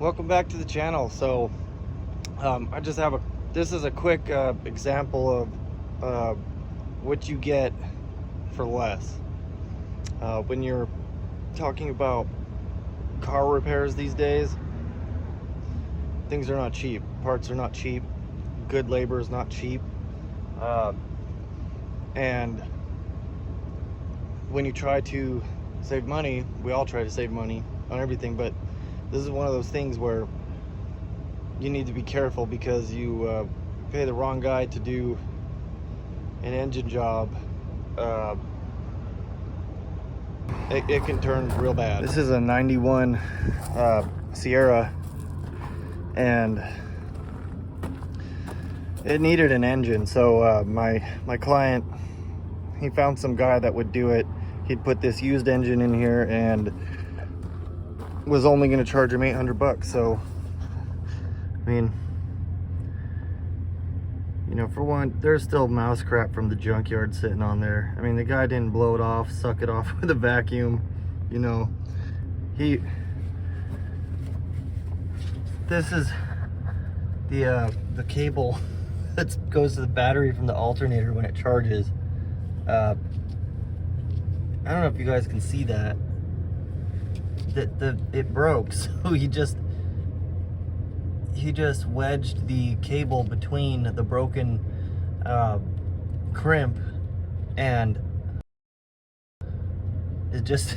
Welcome back to the channel. So I just have this is a quick example of what you get for less when you're talking about car repairs these days. Things are not cheap, parts are not cheap, good labor is not cheap, and when you try to save money, we all try to save money on everything, but this is one of those things where you need to be careful because you pay the wrong guy to do an engine job. It can turn real bad. This is a 91 Sierra, and it needed an engine, so my client, he found some guy that would do it. He'd put this used engine in here and was only going to charge him 800 bucks. So I mean, you know, for one, there's still mouse crap from the junkyard sitting on there. I mean, the guy didn't blow it off, suck it off with a vacuum, you know. This is the cable that goes to the battery from the alternator when it charges. I don't know if you guys can see that. It broke, so he just wedged the cable between the broken crimp, and it just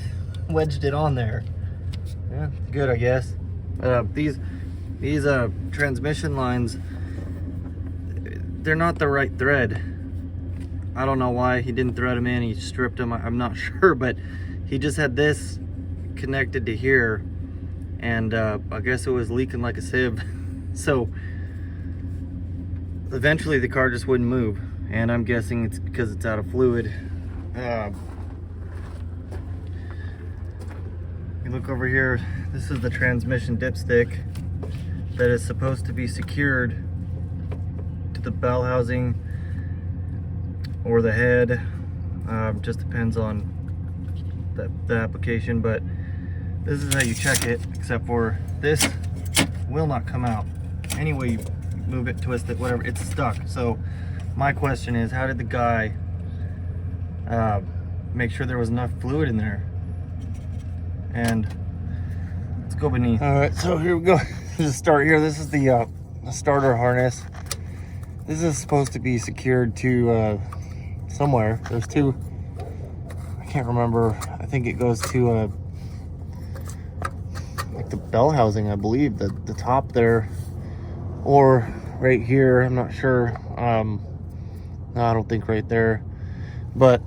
wedged it on there. Yeah, good, I guess. These transmission lines, they're not the right thread. I don't know why he didn't thread them in. He stripped them. I'm not sure, but he just had this connected to here, and I guess it was leaking like a sieve. So eventually the car just wouldn't move, and I'm guessing it's because it's out of fluid. You look over here, this is the transmission dipstick that is supposed to be secured to the bell housing or the head. Just depends on the application, but this is how you check it, except for this will not come out. Any way you move it, twist it, whatever, it's stuck. So my question is, how did the guy make sure there was enough fluid in there? And let's go beneath. All right, so here we go. Just start here. This is the starter harness. This is supposed to be secured to somewhere. There's two, I can't remember. I think it goes to like the bell housing, I believe, the top there, or right here, I'm not sure. No, I don't think right there, but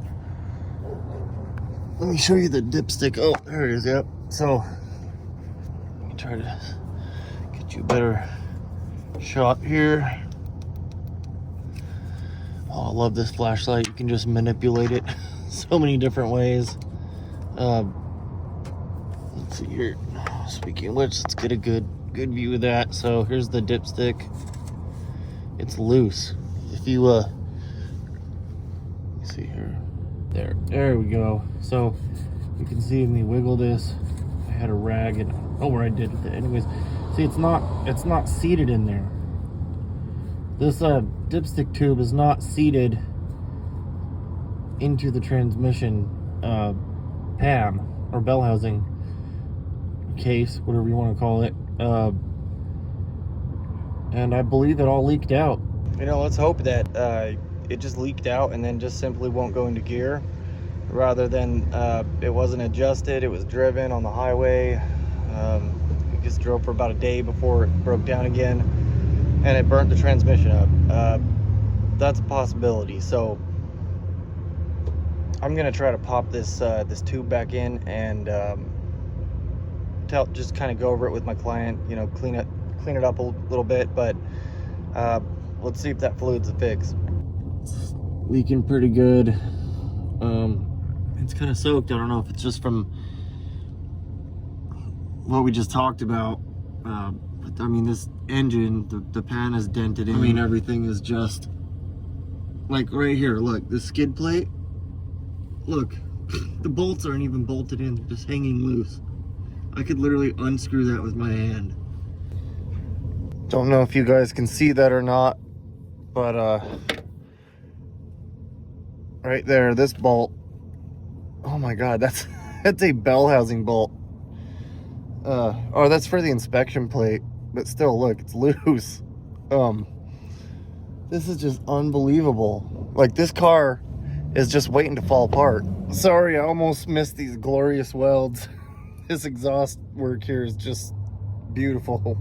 let me show you the dipstick. Oh, there it is. Yep. So let me try to get you a better shot here. Oh, I love this flashlight. You can just manipulate it so many different ways. Let's see here. Speaking of which, let's get a good view of that. So here's the dipstick. It's loose. If you let me see here. There we go. So you can see me wiggle this. I had a rag and where I did it. Anyways, see, it's not seated in there. This dipstick tube is not seated into the transmission pan or bell housing case, whatever you want to call it, and I believe it all leaked out. You know, let's hope that it just leaked out and then just simply won't go into gear, rather than it wasn't adjusted, it was driven on the highway. It just drove for about a day before it broke down again, and it burnt the transmission up. That's a possibility. So I'm gonna try to pop this tube back in and just kind of go over it with my client, you know, clean it up a little bit, but let's see if that fluid's a fix. It's leaking pretty good. It's kind of soaked. I don't know if it's just from what we just talked about, but I mean, this engine, the pan is dented in. I mean, everything is just like right here. Look, the skid plate, look, the bolts aren't even bolted in, they're just hanging loose. I could literally unscrew that with my hand. Don't know if you guys can see that or not, but right there, this bolt, oh my god, that's that's a bell housing bolt. Oh, that's for the inspection plate, but still, look, it's loose. This is just unbelievable. Like, this car is just waiting to fall apart. Sorry, I almost missed these glorious welds. This exhaust work here is just beautiful.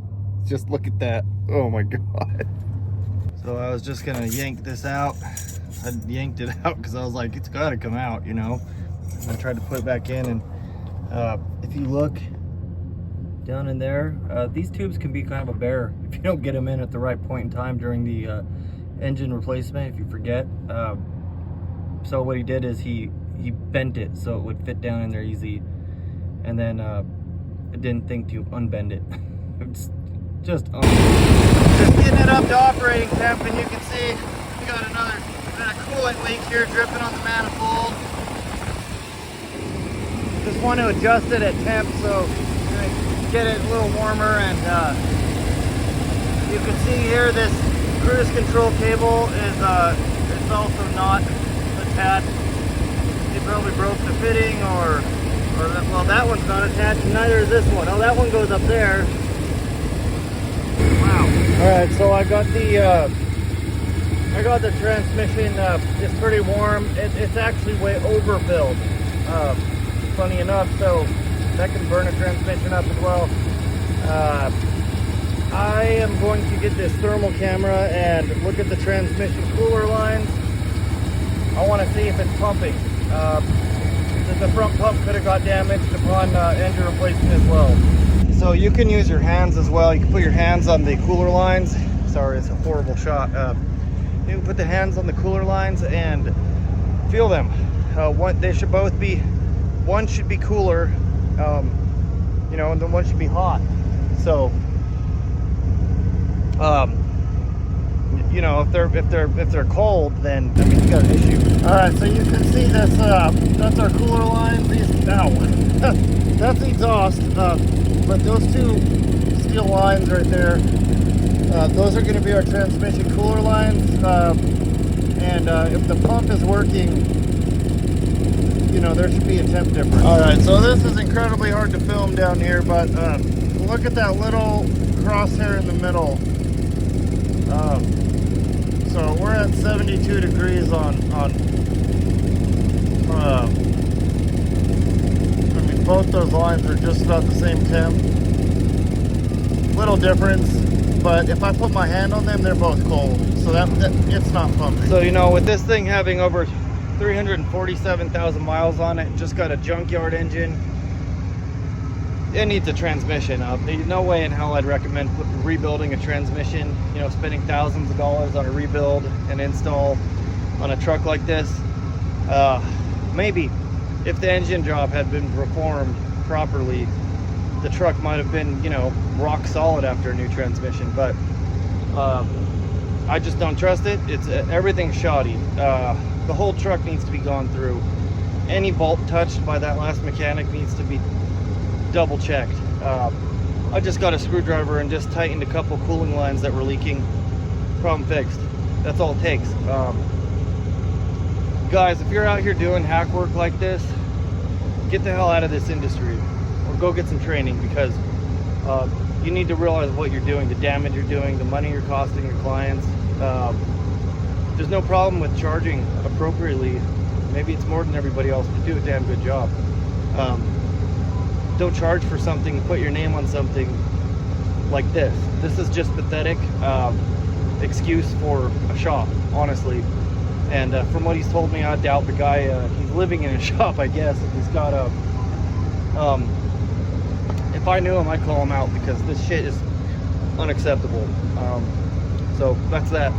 Just look at that. Oh my god. So I was just gonna yank this out. I yanked it out because I was like, it's gotta come out, you know. And I tried to put it back in, and if you look down in there, these tubes can be kind of a bear if you don't get them in at the right point in time during the engine replacement, if you forget. So what he did is he bent it so it would fit down in there easy, and then I didn't think to unbend it. It's just getting it up to operating temp, and you can see we got another coolant leak here dripping on the manifold. Just want to adjust it at temp so get it a little warmer, and you can see here this cruise control cable is also not attached. They probably broke the fitting, or well, that one's not attached, and neither is this one. Oh, that one goes up there. Wow. All right, so I got the transmission. It's pretty warm. It's actually way overfilled. Funny enough, so that can burn a transmission up as well. I am going to get this thermal camera and look at the transmission cooler lines. I want to see if it's pumping. The front pump could have got damaged upon engine replacement as well. So you can use your hands as well. You can put your hands on the cooler lines. Sorry, it's a horrible shot. You can put the hands on the cooler lines and feel them. They should both be, one should be cooler, you know, and then one should be hot. So, you know, if they're cold, then I mean, you got an issue. All right, so you can see this. That's our cooler lines. That's the exhaust. But those two steel lines right there, those are going to be our transmission cooler lines. And if the pump is working, you know, there should be a temp difference. All right, so this is incredibly hard to film down here, but look at that little crosshair in the middle. So we're at 72 degrees on I mean, both those lines are just about the same temp. Little difference, but if I put my hand on them, they're both cold. So that it's not pumping. So, you know, with this thing having over 347,000 miles on it, just got a junkyard engine, it needs a transmission. There's no way in hell I'd recommend rebuilding a transmission, you know, spending thousands of dollars on a rebuild and install on a truck like this. Maybe if the engine job had been performed properly, the truck might have been, you know, rock solid after a new transmission, but I just don't trust it. It's everything's shoddy. The whole truck needs to be gone through. Any bolt touched by that last mechanic needs to be double checked. I just got a screwdriver and just tightened a couple cooling lines that were leaking. Problem fixed. That's all it takes. Guys, if you're out here doing hack work like this, get the hell out of this industry or go get some training, because you need to realize what you're doing, the damage you're doing, the money you're costing your clients. There's no problem with charging appropriately. Maybe it's more than everybody else, but do a damn good job. Don't charge for something, put your name on something like this. This is just pathetic excuse for a shop, honestly. And from what he's told me, I doubt the guy, he's living in a shop, I guess. He's got a, if I knew him, I'd call him out, because this shit is unacceptable. So that's that.